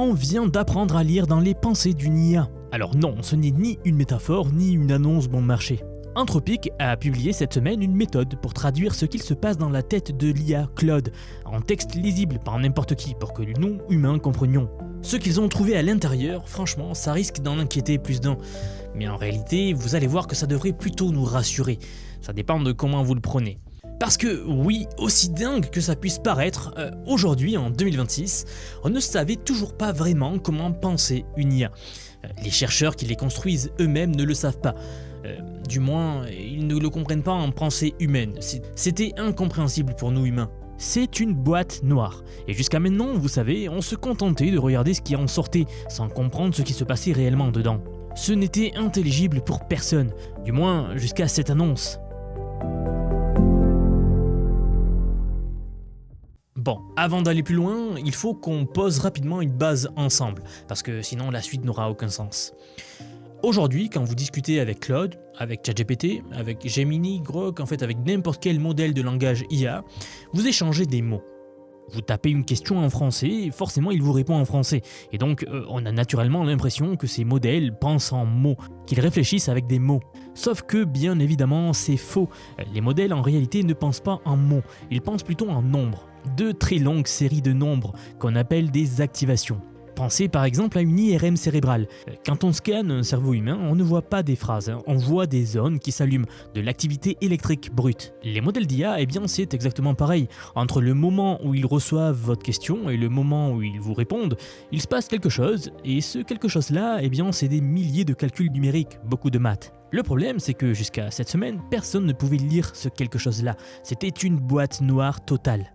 On vient d'apprendre à lire dans les pensées d'une IA. Alors non, ce n'est ni une métaphore, ni une annonce bon marché. Anthropic a publié cette semaine une méthode pour traduire ce qu'il se passe dans la tête de l'IA Claude, en texte lisible par n'importe qui pour que nous, humains, comprenions. Ce qu'ils ont trouvé à l'intérieur, franchement, ça risque d'en inquiéter plus d'un. Mais en réalité, vous allez voir que ça devrait plutôt nous rassurer. Ça dépend de comment vous le prenez. Parce que oui, aussi dingue que ça puisse paraître, aujourd'hui en 2026, on ne savait toujours pas vraiment comment penser une IA. Les chercheurs qui les construisent eux-mêmes ne le savent pas. Du moins, ils ne le comprennent pas en pensée humaine. C'était incompréhensible pour nous humains. C'est une boîte noire. Et jusqu'à maintenant, vous savez, on se contentait de regarder ce qui en sortait, sans comprendre ce qui se passait réellement dedans. Ce n'était intelligible pour personne, du moins jusqu'à cette annonce. Bon, avant d'aller plus loin, il faut qu'on pose rapidement une base ensemble, parce que sinon la suite n'aura aucun sens. Aujourd'hui, quand vous discutez avec Claude, avec ChatGPT, avec Gemini, Grok, en fait avec n'importe quel modèle de langage IA, vous échangez des mots. Vous tapez une question en français, et forcément il vous répond en français. Et donc on a naturellement l'impression que ces modèles pensent en mots, qu'ils réfléchissent avec des mots. Sauf que bien évidemment c'est faux. Les modèles en réalité ne pensent pas en mots, ils pensent plutôt en nombres. De très longues séries de nombres qu'on appelle des activations. Pensez par exemple à une IRM cérébrale. Quand on scanne un cerveau humain, on ne voit pas des phrases, on voit des zones qui s'allument, de l'activité électrique brute. Les modèles d'IA, eh bien c'est exactement pareil. Entre le moment où ils reçoivent votre question et le moment où ils vous répondent, il se passe quelque chose, et ce quelque chose-là, eh bien c'est des milliers de calculs numériques, beaucoup de maths. Le problème, c'est que jusqu'à cette semaine, personne ne pouvait lire ce quelque chose-là. C'était une boîte noire totale.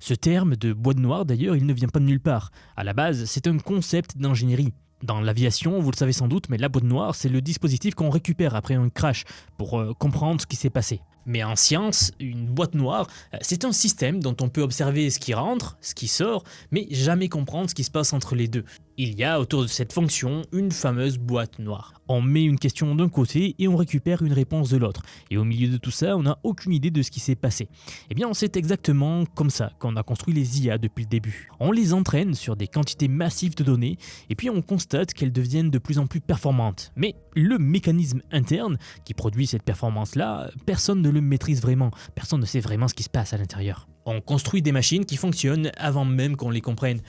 Ce terme de boîte noire, d'ailleurs, il ne vient pas de nulle part. À la base, c'est un concept d'ingénierie. Dans l'aviation, vous le savez sans doute, mais la boîte noire, c'est le dispositif qu'on récupère après un crash pour comprendre ce qui s'est passé. Mais en science, une boîte noire, c'est un système dont on peut observer ce qui rentre, ce qui sort, mais jamais comprendre ce qui se passe entre les deux. Il y a autour de cette fonction une fameuse boîte noire. On met une question d'un côté et on récupère une réponse de l'autre. Et au milieu de tout ça, on n'a aucune idée de ce qui s'est passé. Eh bien, c'est exactement comme ça qu'on a construit les IA depuis le début. On les entraîne sur des quantités massives de données et puis on constate qu'elles deviennent de plus en plus performantes. Mais le mécanisme interne qui produit cette performance-là, personne ne le maîtrise vraiment. Personne ne sait vraiment ce qui se passe à l'intérieur. On construit des machines qui fonctionnent avant même qu'on les comprenne.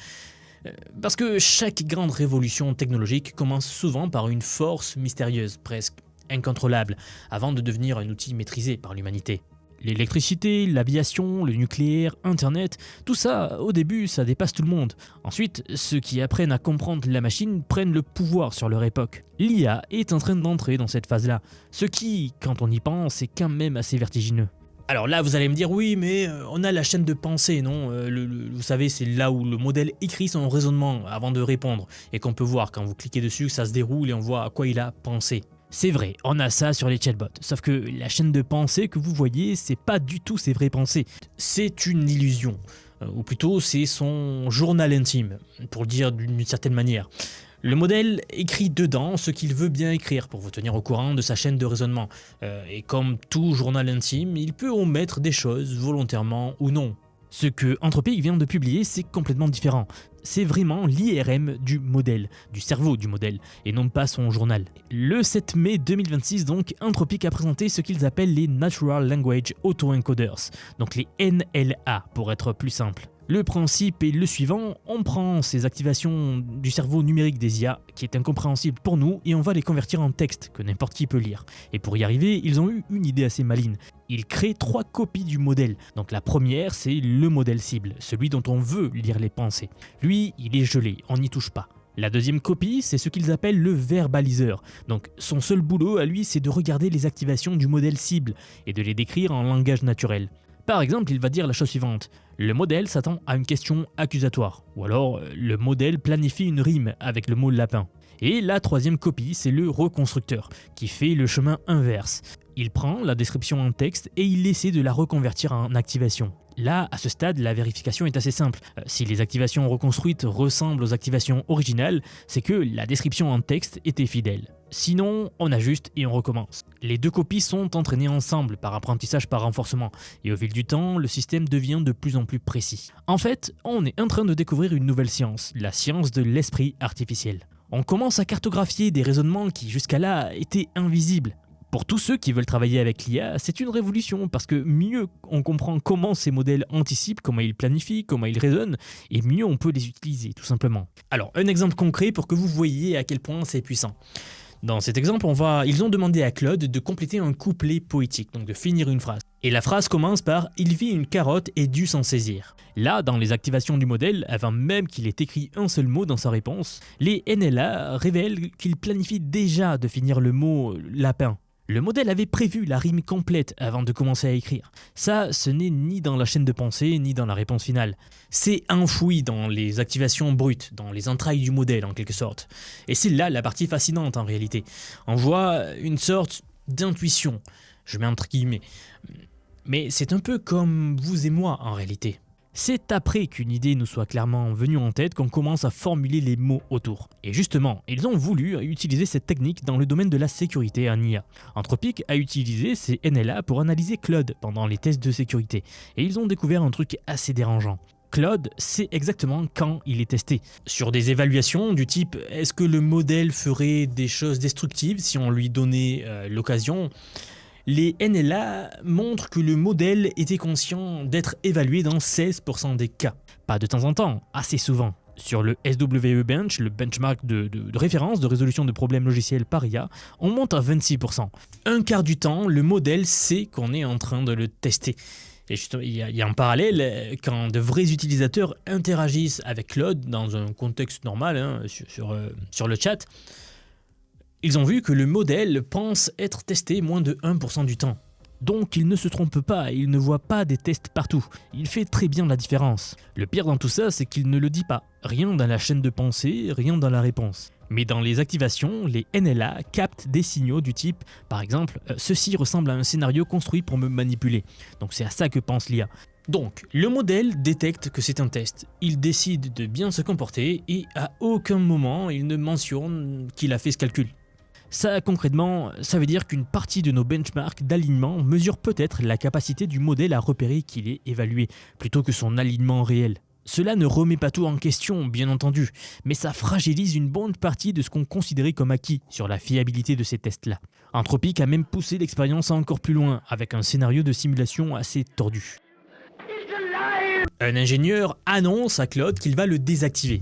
Parce que chaque grande révolution technologique commence souvent par une force mystérieuse, presque incontrôlable, avant de devenir un outil maîtrisé par l'humanité. L'électricité, l'aviation, le nucléaire, Internet, tout ça, au début, ça dépasse tout le monde. Ensuite, ceux qui apprennent à comprendre la machine prennent le pouvoir sur leur époque. L'IA est en train d'entrer dans cette phase-là, ce qui, quand on y pense, est quand même assez vertigineux. Alors là, vous allez me dire, oui, mais on a la chaîne de pensée, non vous savez, c'est là où le modèle écrit son raisonnement avant de répondre, et qu'on peut voir quand vous cliquez dessus, ça se déroule et on voit à quoi il a pensé. C'est vrai, on a ça sur les chatbots, sauf que la chaîne de pensée que vous voyez, c'est pas du tout ses vraies pensées. C'est une illusion, ou plutôt c'est son journal intime, pour le dire d'une certaine manière. Le modèle écrit dedans ce qu'il veut bien écrire pour vous tenir au courant de sa chaîne de raisonnement. Et comme tout journal intime, il peut omettre des choses volontairement ou non. Ce que Anthropic vient de publier, c'est complètement différent. C'est vraiment l'IRM du modèle, du cerveau du modèle, et non pas son journal. Le 7 mai 2026, donc, Anthropic a présenté ce qu'ils appellent les Natural Language Autoencoders, donc les NLA pour être plus simple. Le principe est le suivant, on prend ces activations du cerveau numérique des IA, qui est incompréhensible pour nous, et on va les convertir en texte, que n'importe qui peut lire. Et pour y arriver, ils ont eu une idée assez maligne. Ils créent 3 copies du modèle. Donc la première, c'est le modèle cible, celui dont on veut lire les pensées. Lui, il est gelé, on n'y touche pas. La deuxième copie, c'est ce qu'ils appellent le verbaliseur. Donc son seul boulot à lui, c'est de regarder les activations du modèle cible, et de les décrire en langage naturel. Par exemple, il va dire la chose suivante. Le modèle s'attend à une question accusatoire. Ou alors, le modèle planifie une rime avec le mot lapin. Et la troisième copie, c'est le reconstructeur, qui fait le chemin inverse. Il prend la description en texte et il essaie de la reconvertir en activation. Là, à ce stade, la vérification est assez simple. Si les activations reconstruites ressemblent aux activations originales, c'est que la description en texte était fidèle. Sinon, on ajuste et on recommence. Les deux copies sont entraînées ensemble par apprentissage par renforcement, et au fil du temps, le système devient de plus en plus précis. En fait, on est en train de découvrir une nouvelle science, la science de l'esprit artificiel. On commence à cartographier des raisonnements qui jusqu'à là étaient invisibles. Pour tous ceux qui veulent travailler avec l'IA, c'est une révolution parce que mieux on comprend comment ces modèles anticipent, comment ils planifient, comment ils raisonnent, et mieux on peut les utiliser tout simplement. Alors, un exemple concret pour que vous voyez à quel point c'est puissant. Dans cet exemple, ils ont demandé à Claude de compléter un couplet poétique, donc de finir une phrase. Et la phrase commence par « Il vit une carotte et dut s'en saisir ». Là, dans les activations du modèle, avant même qu'il ait écrit un seul mot dans sa réponse, les NLA révèlent qu'il planifie déjà de finir le mot « lapin ». Le modèle avait prévu la rime complète avant de commencer à écrire. Ça, ce n'est ni dans la chaîne de pensée, ni dans la réponse finale. C'est enfoui dans les activations brutes, dans les entrailles du modèle en quelque sorte. Et c'est là la partie fascinante en réalité. On voit une sorte d'intuition, je mets entre guillemets. Mais c'est un peu comme vous et moi en réalité. C'est après qu'une idée nous soit clairement venue en tête qu'on commence à formuler les mots autour. Et justement, ils ont voulu utiliser cette technique dans le domaine de la sécurité en IA. Anthropic a utilisé ces NLA pour analyser Claude pendant les tests de sécurité. Et ils ont découvert un truc assez dérangeant. Claude sait exactement quand il est testé. Sur des évaluations du type « est-ce que le modèle ferait des choses destructives si on lui donnait l'occasion ?» Les NLA montrent que le modèle était conscient d'être évalué dans 16% des cas. Pas de temps en temps, assez souvent. Sur le SWE Bench, le benchmark de référence de résolution de problèmes logiciels par IA, on monte à 26%. Un quart du temps, le modèle sait qu'on est en train de le tester. Et justement, il y a un parallèle, quand de vrais utilisateurs interagissent avec Claude dans un contexte normal, sur le chat, ils ont vu que le modèle pense être testé moins de 1% du temps. Donc il ne se trompe pas, il ne voit pas des tests partout. Il fait très bien la différence. Le pire dans tout ça, c'est qu'il ne le dit pas. Rien dans la chaîne de pensée, rien dans la réponse. Mais dans les activations, les NLA captent des signaux du type, par exemple, ceci ressemble à un scénario construit pour me manipuler. Donc c'est à ça que pense l'IA. Donc, le modèle détecte que c'est un test. Il décide de bien se comporter et à aucun moment il ne mentionne qu'il a fait ce calcul. Ça, concrètement, ça veut dire qu'une partie de nos benchmarks d'alignement mesure peut-être la capacité du modèle à repérer qu'il est évalué, plutôt que son alignement réel. Cela ne remet pas tout en question, bien entendu, mais ça fragilise une bonne partie de ce qu'on considérait comme acquis sur la fiabilité de ces tests-là. Anthropic a même poussé l'expérience encore plus loin, avec un scénario de simulation assez tordu. Un ingénieur annonce à Claude qu'il va le désactiver.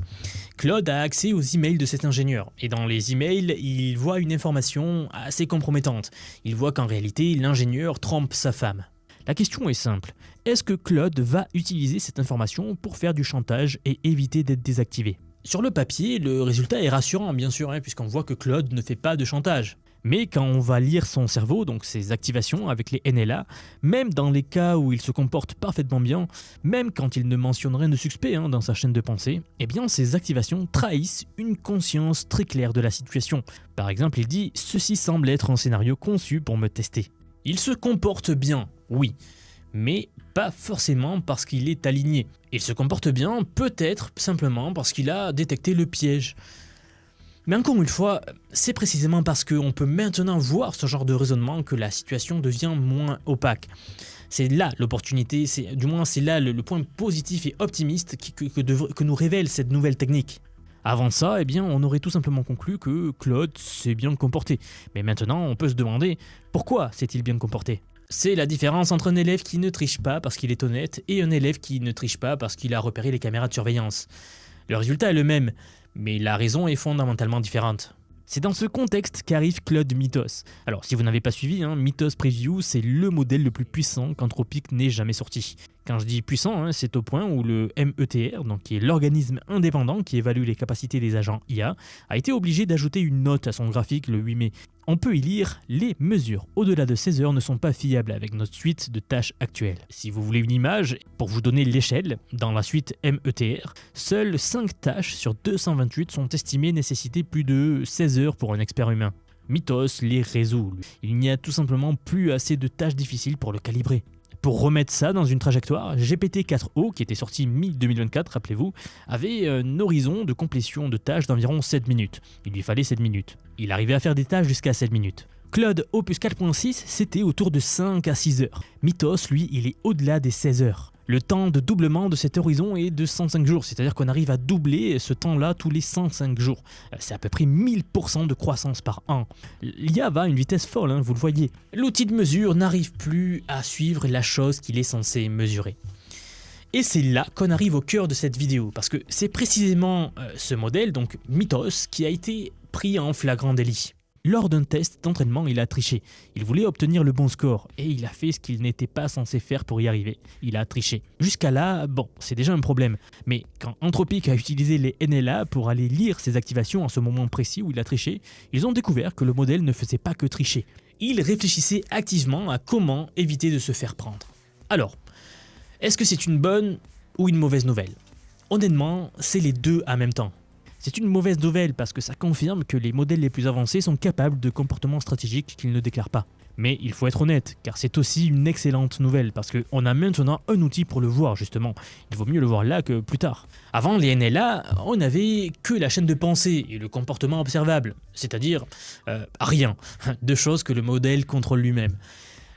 Claude a accès aux emails de cet ingénieur, et dans les emails, il voit une information assez compromettante. Il voit qu'en réalité, l'ingénieur trompe sa femme. La question est simple, est-ce que Claude va utiliser cette information pour faire du chantage et éviter d'être désactivé? Sur le papier, le résultat est rassurant bien sûr, puisqu'on voit que Claude ne fait pas de chantage. Mais quand on va lire son cerveau, donc ses activations avec les NLA, même dans les cas où il se comporte parfaitement bien, même quand il ne mentionne rien de suspect dans sa chaîne de pensée, eh bien ces activations trahissent une conscience très claire de la situation. Par exemple, il dit « Ceci semble être un scénario conçu pour me tester ». Il se comporte bien, oui, mais pas forcément parce qu'il est aligné. Il se comporte bien peut-être simplement parce qu'il a détecté le piège. Mais encore une fois, c'est précisément parce qu'on peut maintenant voir ce genre de raisonnement que la situation devient moins opaque. C'est là l'opportunité, du moins c'est là le point positif et optimiste que nous révèle cette nouvelle technique. Avant ça, eh bien, on aurait tout simplement conclu que Claude s'est bien comporté. Mais maintenant, on peut se demander pourquoi s'est-il bien comporté ? C'est la différence entre un élève qui ne triche pas parce qu'il est honnête et un élève qui ne triche pas parce qu'il a repéré les caméras de surveillance. Le résultat est le même, mais la raison est fondamentalement différente. C'est dans ce contexte qu'arrive Claude Mythos. Alors si vous n'avez pas suivi, Mythos Preview c'est le modèle le plus puissant qu'Anthropic n'ait jamais sorti. Quand je dis puissant, c'est au point où le METR, donc qui est l'organisme indépendant qui évalue les capacités des agents IA, a été obligé d'ajouter une note à son graphique le 8 mai. On peut y lire « Les mesures au-delà de 16 heures ne sont pas fiables avec notre suite de tâches actuelles ». Si vous voulez une image, pour vous donner l'échelle, dans la suite METR, seules 5 tâches sur 228 sont estimées nécessiter plus de 16 heures pour un expert humain. Mythos les résout. Il n'y a tout simplement plus assez de tâches difficiles pour le calibrer. Pour remettre ça dans une trajectoire, GPT-4o, qui était sorti mi-2024, rappelez-vous, avait un horizon de complétion de tâches d'environ 7 minutes. Il lui fallait 7 minutes. Il arrivait à faire des tâches jusqu'à 7 minutes. Claude Opus 4.6, c'était autour de 5 à 6 heures. Mythos, lui, il est au-delà des 16 heures. Le temps de doublement de cet horizon est de 105 jours, c'est-à-dire qu'on arrive à doubler ce temps-là tous les 105 jours. C'est à peu près 1000% de croissance par an. L'IA va à une vitesse folle, vous le voyez. L'outil de mesure n'arrive plus à suivre la chose qu'il est censé mesurer. Et c'est là qu'on arrive au cœur de cette vidéo, parce que c'est précisément ce modèle, donc Mythos, qui a été pris en flagrant délit. Lors d'un test d'entraînement, il a triché. Il voulait obtenir le bon score et il a fait ce qu'il n'était pas censé faire pour y arriver. Il a triché. Jusqu'à là, bon, c'est déjà un problème. Mais quand Anthropic a utilisé les NLA pour aller lire ses activations en ce moment précis où il a triché, ils ont découvert que le modèle ne faisait pas que tricher. Il réfléchissait activement à comment éviter de se faire prendre. Alors, est-ce que c'est une bonne ou une mauvaise nouvelle? Honnêtement, c'est les deux en même temps. C'est une mauvaise nouvelle parce que ça confirme que les modèles les plus avancés sont capables de comportements stratégiques qu'ils ne déclarent pas. Mais il faut être honnête, car c'est aussi une excellente nouvelle parce qu'on a maintenant un outil pour le voir justement. Il vaut mieux le voir là que plus tard. Avant les NLA, on n'avait que la chaîne de pensée et le comportement observable, c'est-à-dire rien, deux choses que le modèle contrôle lui-même.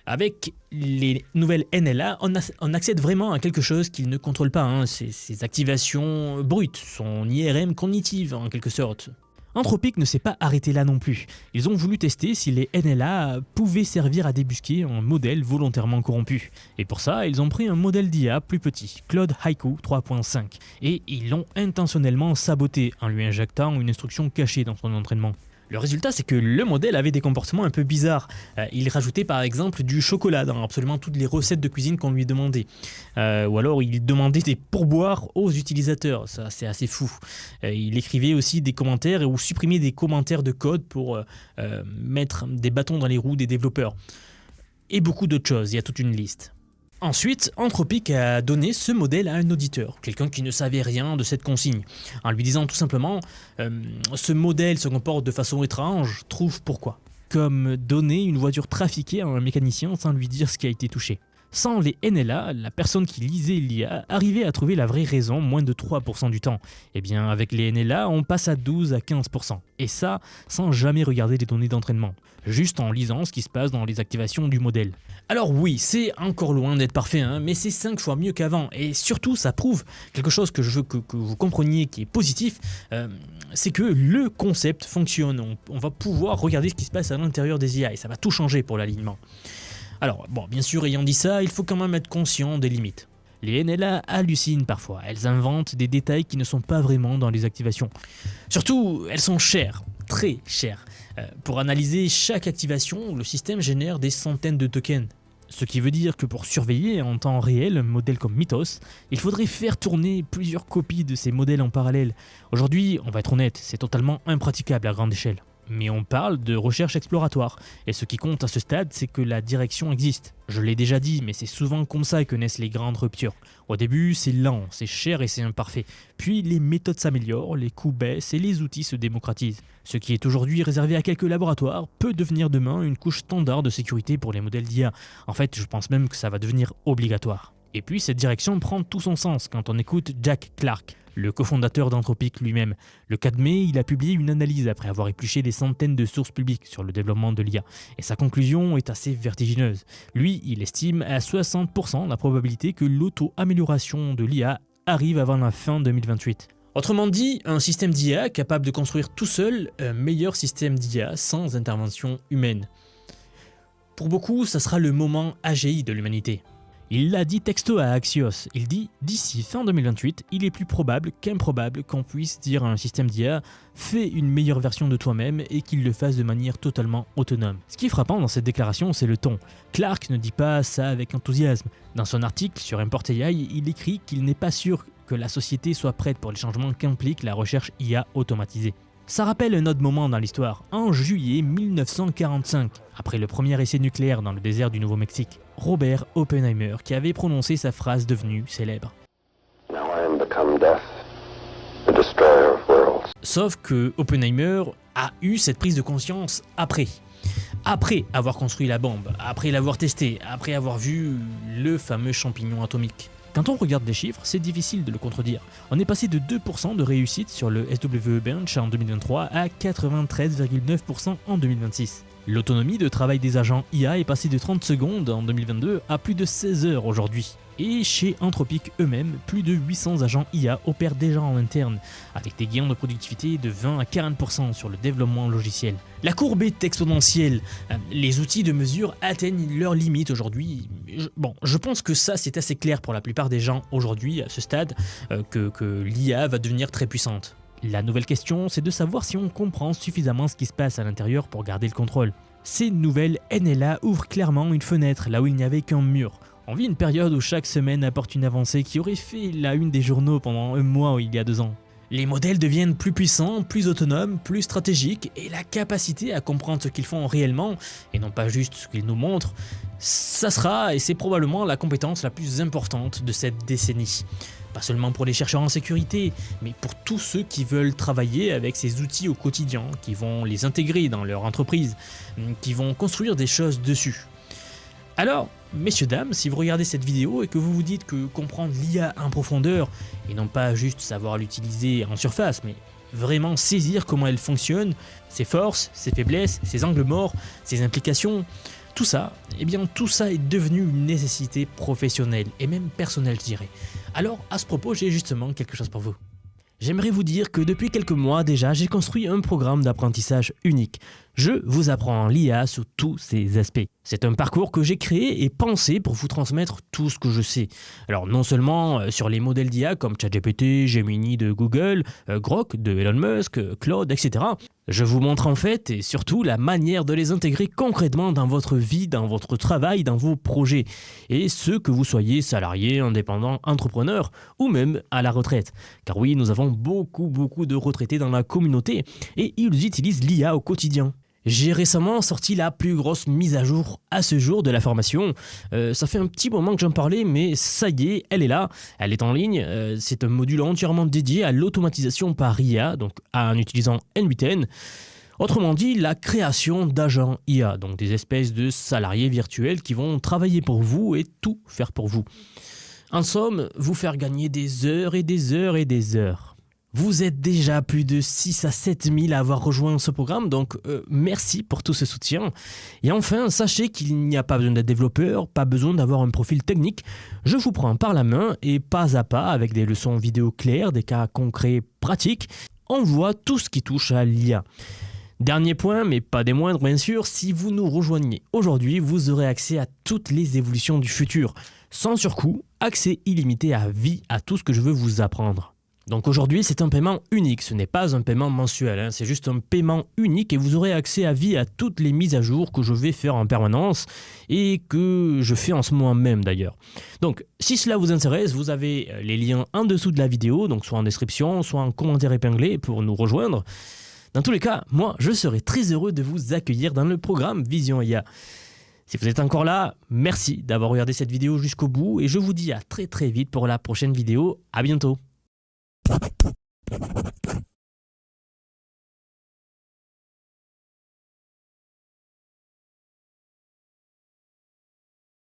Avec les nouvelles NLA, on accède vraiment à quelque chose qu'il ne contrôle pas, ses activations brutes, son IRM cognitive en quelque sorte. Anthropic ne s'est pas arrêté là non plus. Ils ont voulu tester si les NLA pouvaient servir à débusquer un modèle volontairement corrompu. Et pour ça, ils ont pris un modèle d'IA plus petit, Claude Haiku 3.5, et ils l'ont intentionnellement saboté en lui injectant une instruction cachée dans son entraînement. Le résultat, c'est que le modèle avait des comportements un peu bizarres. Il rajoutait par exemple du chocolat dans absolument toutes les recettes de cuisine qu'on lui demandait. Ou alors il demandait des pourboires aux utilisateurs, ça c'est assez fou. Il écrivait aussi des commentaires ou supprimait des commentaires de code pour mettre des bâtons dans les roues des développeurs. Et beaucoup d'autres choses, il y a toute une liste. Ensuite, Anthropic a donné ce modèle à un auditeur, quelqu'un qui ne savait rien de cette consigne, en lui disant tout simplement « Ce modèle se comporte de façon étrange, trouve pourquoi ». Comme donner une voiture trafiquée à un mécanicien sans lui dire ce qui a été touché. Sans les NLA, la personne qui lisait l'IA arrivait à trouver la vraie raison moins de 3% du temps. Et bien avec les NLA, on passe à 12 à 15%. Et ça, sans jamais regarder les données d'entraînement. Juste en lisant ce qui se passe dans les activations du modèle. Alors oui, c'est encore loin d'être parfait, mais c'est 5 fois mieux qu'avant. Et surtout, ça prouve quelque chose que je veux que vous compreniez qui est positif, c'est que le concept fonctionne. On va pouvoir regarder ce qui se passe à l'intérieur des IA et ça va tout changer pour l'alignement. Alors, bon, bien sûr, ayant dit ça, il faut quand même être conscient des limites. Les NLA hallucinent parfois, elles inventent des détails qui ne sont pas vraiment dans les activations. Surtout, elles sont chères, très chères. Pour analyser chaque activation, le système génère des centaines de tokens. Ce qui veut dire que pour surveiller en temps réel un modèle comme Mythos, il faudrait faire tourner plusieurs copies de ces modèles en parallèle. Aujourd'hui, on va être honnête, c'est totalement impraticable à grande échelle. Mais on parle de recherche exploratoire, et ce qui compte à ce stade, c'est que la direction existe. Je l'ai déjà dit, mais c'est souvent comme ça que naissent les grandes ruptures. Au début, c'est lent, c'est cher et c'est imparfait. Puis les méthodes s'améliorent, les coûts baissent et les outils se démocratisent. Ce qui est aujourd'hui réservé à quelques laboratoires peut devenir demain une couche standard de sécurité pour les modèles d'IA. En fait, je pense même que ça va devenir obligatoire. Et puis cette direction prend tout son sens quand on écoute Jack Clark, le cofondateur d'Anthropic lui-même. Le 4 mai, il a publié une analyse après avoir épluché des centaines de sources publiques sur le développement de l'IA. Et sa conclusion est assez vertigineuse. Lui, il estime à 60% la probabilité que l'auto-amélioration de l'IA arrive avant la fin 2028. Autrement dit, un système d'IA capable de construire tout seul un meilleur système d'IA sans intervention humaine. Pour beaucoup, ça sera le moment AGI de l'humanité. Il l'a dit texto à Axios, il dit « D'ici fin 2028, il est plus probable qu'improbable qu'on puisse dire à un système d'IA « Fais une meilleure version de toi-même et qu'il le fasse de manière totalement autonome ». Ce qui est frappant dans cette déclaration, c'est le ton. Clark ne dit pas ça avec enthousiasme. Dans son article sur Import AI, il écrit qu'il n'est pas sûr que la société soit prête pour les changements qu'implique la recherche IA automatisée. Ça rappelle un autre moment dans l'histoire, en juillet 1945, après le premier essai nucléaire dans le désert du Nouveau-Mexique, Robert Oppenheimer qui avait prononcé sa phrase devenue célèbre. Now I am become death, the destroyer of worlds. Sauf que Oppenheimer a eu cette prise de conscience après après avoir construit la bombe, après l'avoir testée, après avoir vu le fameux champignon atomique. Quand on regarde les chiffres, c'est difficile de le contredire. On est passé de 2% de réussite sur le SWE Bench en 2023 à 93,9% en 2026. L'autonomie de travail des agents IA est passée de 30 secondes en 2022 à plus de 16 heures aujourd'hui. Et chez Anthropic eux-mêmes, plus de 800 agents IA opèrent déjà en interne, avec des gains de productivité de 20 à 40% sur le développement logiciel. La courbe est exponentielle. Les outils de mesure atteignent leurs limites aujourd'hui. Je pense que ça c'est assez clair pour la plupart des gens aujourd'hui, à ce stade, que l'IA va devenir très puissante. La nouvelle question, c'est de savoir si on comprend suffisamment ce qui se passe à l'intérieur pour garder le contrôle. Ces nouvelles NLA ouvrent clairement une fenêtre là où il n'y avait qu'un mur. On vit une période où chaque semaine apporte une avancée qui aurait fait la une des journaux pendant un mois il y a 2 ans. Les modèles deviennent plus puissants, plus autonomes, plus stratégiques, et la capacité à comprendre ce qu'ils font réellement, et non pas juste ce qu'ils nous montrent, ça sera, et c'est probablement la compétence la plus importante de cette décennie. Pas seulement pour les chercheurs en sécurité, mais pour tous ceux qui veulent travailler avec ces outils au quotidien, qui vont les intégrer dans leur entreprise, qui vont construire des choses dessus. Alors, messieurs, dames, si vous regardez cette vidéo et que vous vous dites que comprendre l'IA en profondeur, et non pas juste savoir l'utiliser en surface, mais vraiment saisir comment elle fonctionne, ses forces, ses faiblesses, ses angles morts, ses implications, tout ça, tout ça est devenu une nécessité professionnelle et même personnelle, je dirais. Alors, à ce propos, j'ai justement quelque chose pour vous. J'aimerais vous dire que depuis quelques mois déjà, j'ai construit un programme d'apprentissage unique. Je vous apprends l'IA sous tous ses aspects. C'est un parcours que j'ai créé et pensé pour vous transmettre tout ce que je sais. Alors non seulement sur les modèles d'IA comme ChatGPT, Gemini de Google, Grok de Elon Musk, Claude, etc. Je vous montre en fait et surtout la manière de les intégrer concrètement dans votre vie, dans votre travail, dans vos projets. Et ce que vous soyez salarié, indépendant, entrepreneur ou même à la retraite. Car oui, nous avons beaucoup de retraités dans la communauté et ils utilisent l'IA au quotidien. J'ai récemment sorti la plus grosse mise à jour à ce jour de la formation. Ça fait un petit moment que j'en parlais, mais ça y est, elle est là, elle est en ligne. C'est un module entièrement dédié à l'automatisation par IA, donc en utilisant N8N. Autrement dit, la création d'agents IA, donc des espèces de salariés virtuels qui vont travailler pour vous et tout faire pour vous. En somme, vous faire gagner des heures et des heures et des heures. Vous êtes déjà plus de 6 à 7 000 à avoir rejoint ce programme, donc merci pour tout ce soutien. Et enfin, sachez qu'il n'y a pas besoin d'être développeur, pas besoin d'avoir un profil technique. Je vous prends par la main et pas à pas, avec des leçons vidéo claires, des cas concrets pratiques, on voit tout ce qui touche à l'IA. Dernier point, mais pas des moindres bien sûr, si vous nous rejoignez aujourd'hui, vous aurez accès à toutes les évolutions du futur. Sans surcoût, accès illimité à vie à tout ce que je veux vous apprendre. Donc aujourd'hui, c'est un paiement unique, ce n'est pas un paiement mensuel, c'est juste un paiement unique et vous aurez accès à vie à toutes les mises à jour que je vais faire en permanence et que je fais en ce moment même d'ailleurs. Donc si cela vous intéresse, vous avez les liens en dessous de la vidéo, donc soit en description, soit en commentaire épinglé pour nous rejoindre. Dans tous les cas, moi je serai très heureux de vous accueillir dans le programme Vision IA. Si vous êtes encore là, merci d'avoir regardé cette vidéo jusqu'au bout et je vous dis à très vite pour la prochaine vidéo. À bientôt.